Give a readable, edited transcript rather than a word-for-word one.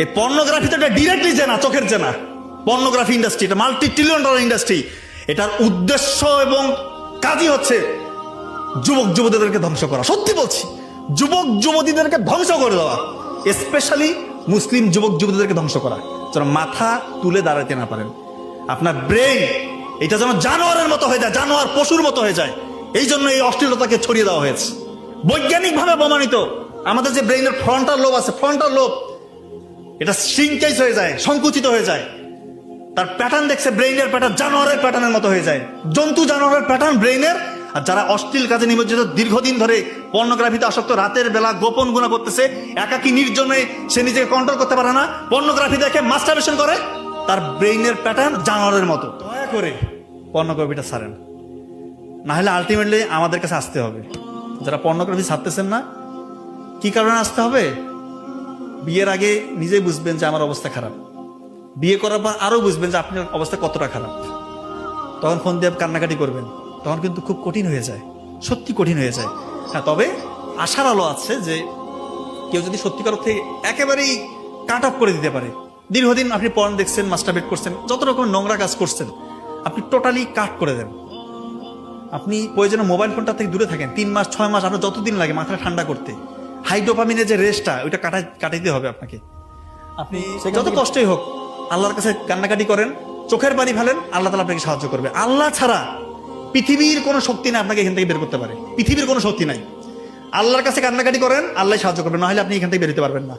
এই পর্নোগ্রাফি তো এটা ডিরেক্টলি জেনা, চোখের জেনা। পর্নোগ্রাফি ইন্ডাস্ট্রি এটা $multi-trillion ইন্ডাস্ট্রি। এটার উদ্দেশ্য এবং কাজই হচ্ছে যুবক যুবতীদেরকে ধ্বংস করা। সত্যি বলছি, যুবক যুবতীদেরকে ধ্বংস করে দেওয়া, স্পেশালি মুসলিম যুবক যুবতীদেরকে ধ্বংস করা, যেন মাথা তুলে দাঁড়াতে না পারেন। আপনার ব্রেন এটা যেন জানোয়ারের মতো হয়ে যায়, জানোয়ার পশুর মতো হয়ে যায়। এই জন্য এই অশ্লীলতাকে ছড়িয়ে দেওয়া হয়েছে। বৈজ্ঞানিকভাবে প্রমাণিত, আমাদের যে ব্রেইনের ফ্রন্টাল লোব আছে, ফ্রন্টাল লোব এটা শ্রিঙ্কেজ হয়ে যায়, সংকুচিত হয়ে যায়। তার প্যাটার্ন দেখছে, ব্রেইনের প্যাটার্ন জানোয়ারের প্যাটার্নের মতো হয়ে যায়, জন্তু জানোয়ারের প্যাটার্ন ব্রেইনের। আর যারা অশ্লীল কাজে নিমজ্জিত, দীর্ঘদিন ধরে পর্নোগ্রাফিতে আসক্ত, রাতের বেলা গোপন গুণা করতেছে, একাকী নির্জনে সে নিজেকে কন্ট্রোল করতে পারে না, পর্নোগ্রাফি দেখে মাস্টারবেশন করে, তার ব্রেইনের প্যাটার্ন জানোয়ারের মতো। দয়া করে পর্নোগ্রাফিটা ছাড়েন, না হলে আলটিমেটলি আমাদের কাছে আসতে হবে। যারা পর্নোগ্রাফি ছাড়তেছেন না, কি কারণে আসতে হবে? বিয়ের আগে নিজেই বুঝবেন যে আমার অবস্থা খারাপ, বিয়ে করার পর আরো বুঝবেন যে আপনার অবস্থা কতটা খারাপ। তখন ফোন দিয়ে কান্নাকাটি করবেন, তখন কিন্তু খুব কঠিন হয়ে যায়, সত্যি কঠিন হয়ে যায়। হ্যাঁ, তবে আশার আলো আছে যে কেউ যদি সত্যিকার অর্থে একেবারেই কাট অফ করে দিতে পারে, দীর্ঘদিন আপনি পর্ন দেখছেন, মাস্টারবেট করছেন, যত রকম নোংরা কাজ করছেন, আপনি টোটালি কাট করে দেন। আপনি প্রয়োজনে মোবাইল ফোনটা থেকে দূরে থাকেন 3 মাস 6 মাস, আরো যতদিন লাগে মাথাটা ঠান্ডা করতে। হাই ডোপামিনের যে রেসটা, ওইটা কাটাইতে হবে আপনাকে। আপনি যত কষ্টই হোক আল্লাহর কাছে কান্নাকাটি করেন, চোখের পানি ফেলেন, আল্লাহ তাআলা আপনাকে সাহায্য করবে। আল্লাহ ছাড়া পৃথিবীর কোনো শক্তি না আপনাকে এখান থেকে বের করতে পারে, পৃথিবীর কোনো শক্তি নাই। আল্লাহর কাছে কান্নাকাটি করেন, আল্লাহ সাহায্য করবেন, না হলে আপনি এখান থেকে বেরোতে পারবেন না।